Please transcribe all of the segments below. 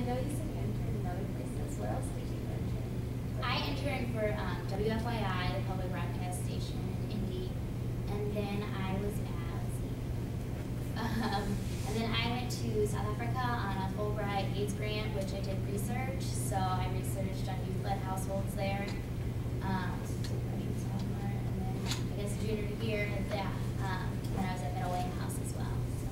know you said you interned in other places. Where else did you intern? I interned for WFYI, the public broadcast station in Indy, and then I was and then I went to South Africa on a Fulbright AIDS grant, which I did research. So I researched on youth-led households there. Freshman, sophomore, and then I guess junior year, yeah. And I was at Middle Way House as well. So.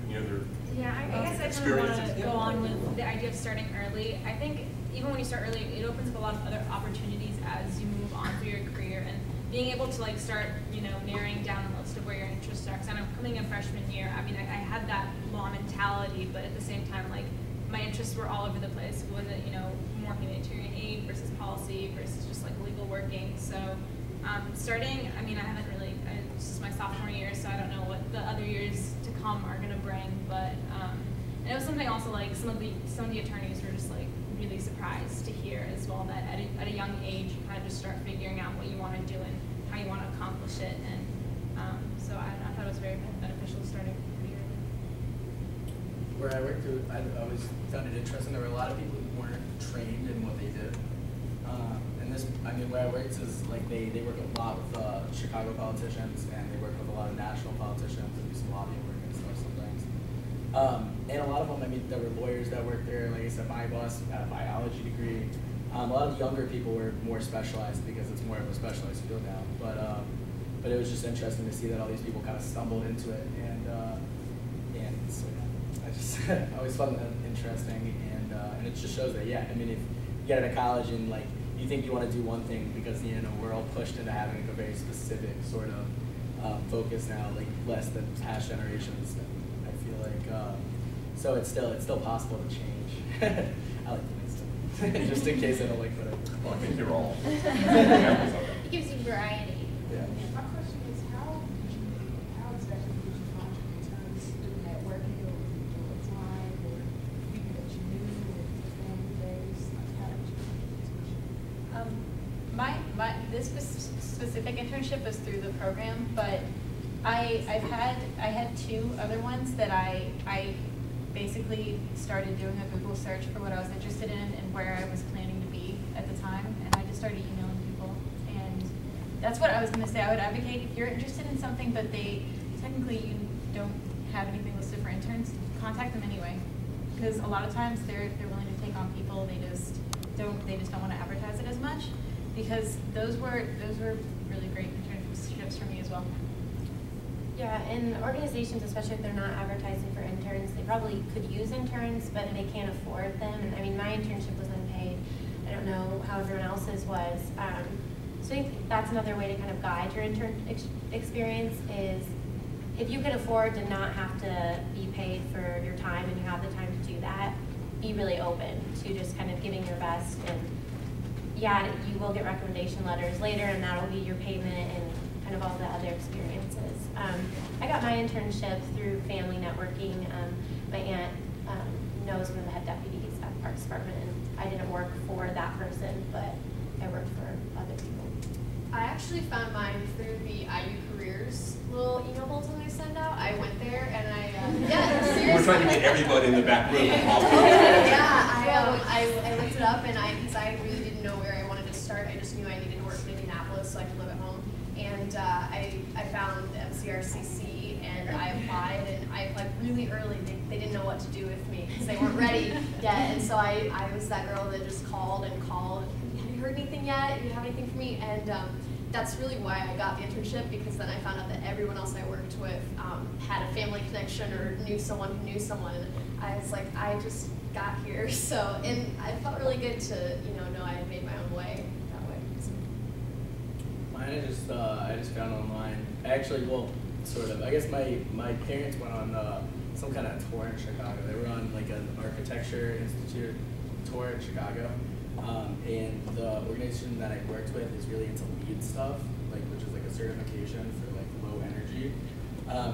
Any other? Yeah, I guess I kind of want to go on with the idea of starting early. I think even when you start early, it opens up a lot of other opportunities as you move on through your career, and being able to like start, you know, narrowing down the list of where your interests are. Because I know coming in freshman year, I mean, I had that law mentality, but at the same time, like my interests were all over the place. Was it, you know, more humanitarian aid versus policy versus just like legal working? So starting, I mean, I haven't really. This is my sophomore year, so I don't know what the other years to come are going to bring. But and it was something also like some of the attorneys were just like really surprised to hear as well that at a young age you kind of just start figuring out what you want to do and how you want to accomplish it. And so I thought it was very beneficial starting pretty early. Where I worked, I always found it interesting. There were a lot of people who weren't trained in what they did. And this, I mean, where I worked is like they work a lot with Chicago politicians, and they work with a lot of national politicians and do some lobbying work and stuff sometimes. And a lot of them, I mean, there were lawyers that worked there. Like I said, my boss had a biology degree. A lot of the younger people were more specialized because it's more of a specialized field now. But it was just interesting to see that all these people kind of stumbled into it, and so yeah, I just I always found that interesting, and it just shows that, yeah, I mean, if you get out of college and like you think you want to do one thing because, you know, we're all pushed into having a very specific sort of focus now, like less than past generations. I feel like so it's still possible to change. I like to think so, just in case I don't like whatever. Well, I think you're all. It gives you variety. Yeah. My question is, how exactly did you find your interns doing that working, or doing time, or people that you knew, or family days? Like, how did you This specific internship was through the program, but I had two other ones that I basically started doing a Google search for what I was interested in and where I was planning to be at the time, and I just started emailing people. And that's what I was going to say. I would advocate if you're interested in something, but technically you don't have anything listed for interns, contact them anyway, because a lot of times they're willing to take on people. They just don't want to advertise it as much, because those were really great internships for me as well. Yeah, and organizations, especially if they're not advertising for interns, they probably could use interns, but they can't afford them. And I mean, my internship was unpaid. I don't know how everyone else's was. So I think that's another way to kind of guide your intern experience is if you can afford to not have to be paid for your time and you have the time to do that, be really open to just kind of giving your best. And yeah, you will get recommendation letters later, and that'll be your payment and kind of all the other experiences. I got my internship through family networking. My aunt knows one of the head deputies at the Parks Department, and I didn't work for that person, but I worked for other people. I actually found mine through the IU Careers little email bulletin they send out. I went there and yeah, seriously. We're trying to get everybody in the back room. Yeah, I looked it up, and because I really didn't know where I wanted to start. I just knew I needed to work in Indianapolis so I could live at home. And I found MCRCC, and I applied, and I applied really early. They didn't know what to do with me because they weren't ready yet. And so I was that girl that just called and called. Have you heard anything yet? Do you have anything for me? And that's really why I got the internship, because then I found out that everyone else I worked with had a family connection or knew someone who knew someone. I was like, I just got here. So, and I felt really good to know I had made my own way that way. So. Mine I just found online. Actually, well, sort of. I guess my parents went on some kind of tour in Chicago. They were on like an architecture institute tour in Chicago. And the organization that I worked with is really into LEED stuff, like which is like a certification for like low energy.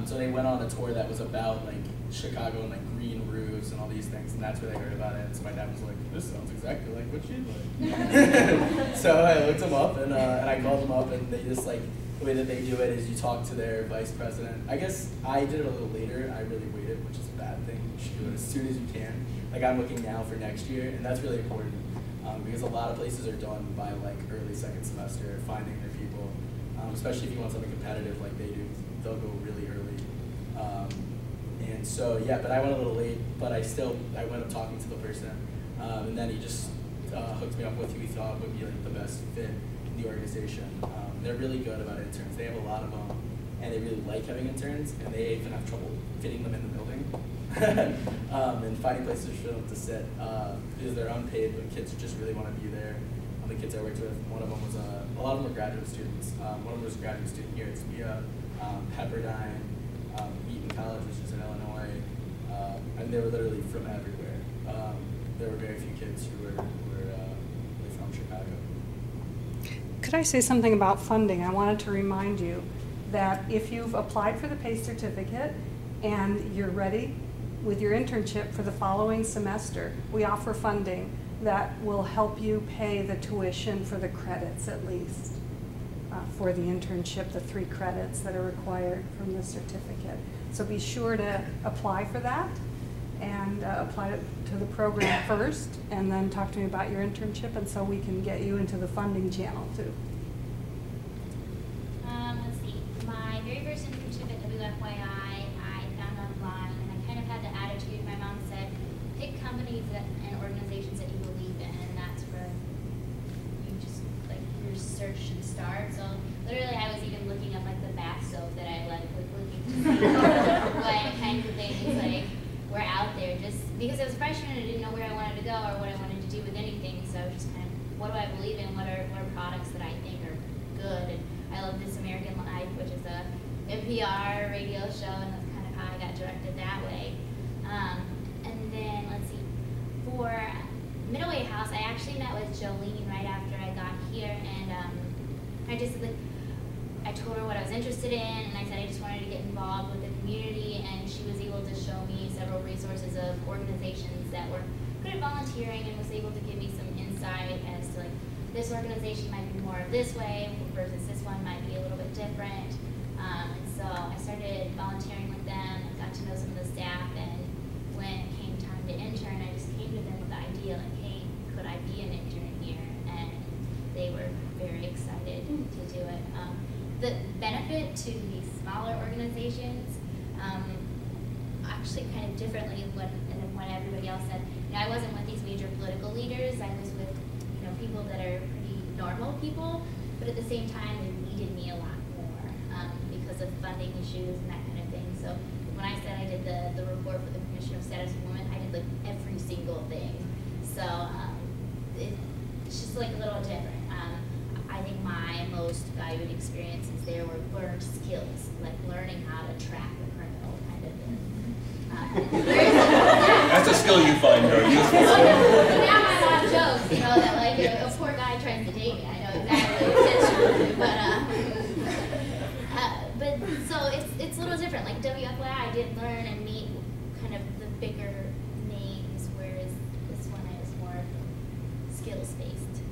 So they went on a tour that was about like Chicago and like green roofs and all these things, and that's where they heard about it. And so my dad was like, "This sounds exactly like what you'd like." So I looked them up and I called them up, and they just like the way that they do it is you talk to their vice president. I guess I did it a little later. I really waited, which is a bad thing. You should do it as soon as you can. Like I'm looking now for next year, and that's really important because a lot of places are done by like early second semester, finding their people. Especially if you want something competitive like they do, they'll go really early. And so yeah, but I went a little late, but I went up talking to the person, and then he just hooked me up with who he thought would be like the best fit in the organization. They're really good about interns. They have a lot of them, and they really like having interns, and they even have trouble fitting them in the building and finding places for them to sit because they're unpaid, but kids just really want to be there. The kids I worked with, one of them was a lot of them were graduate students. One of them was a graduate student here at SPIA, Pepperdine, Eaton College, which is in Illinois, and they were literally from everywhere. There were very few kids who were from Chicago. Could I say something about funding? I wanted to remind you that if you've applied for the PACE certificate and you're ready with your internship for the following semester, we offer funding that will help you pay the tuition for the credits at least for the internship, the 3 credits that are required from the certificate. So be sure to apply for that and apply to the program first, and then talk to me about your internship, and so we can get you into the funding channel too. Let's see. My very first internship at WFYI, I found online, and I kind of had the attitude. My mom said, pick companies and organizations that you believe in, and that's where you just like your search should start. So literally, I was even looking up like the bath soap that I like looking to see what kinds of things like were out there. Just because I was a freshman and I didn't know where I wanted to go or what I wanted to do with anything, so just kind of what do I believe in? What are products that I think are good? And I love This American Life, which is a NPR radio show, and that's kind of how I got directed that way. And then let's see, for Middle Way House, I actually met with Jolene right after I got here, and I just like I told her what I was interested in, and I said I just wanted to get involved with the community, and she was able to show me several resources of organizations that were good at volunteering, and was able to give me some insight as to like this organization might be more this way versus this one might be a little bit different. And so I started volunteering with them, and got to know some of the staff, and when it came time to intern, I just came to them with the idea like, hey, could I be an intern here? And they were very excited to do it. The benefit to these smaller organizations, actually kind of differently than what everybody else said. You know, I wasn't with these major political leaders. I was with people that are pretty normal people, but at the same time, they needed me a lot more because of funding issues and that kind of thing. So when I said I did the report for the Commission of Status of Women, I did like every single thing. So it's just like a little different. I think my most valued experiences there were learned skills, like learning how to track a criminal kind of thing. That's a skill you find very useful. Now I have jokes, that like a poor guy tries to date me. I know exactly what it's but so it's a little different. Like WFYI, I did learn and meet kind of the bigger names, whereas this one is more skills based.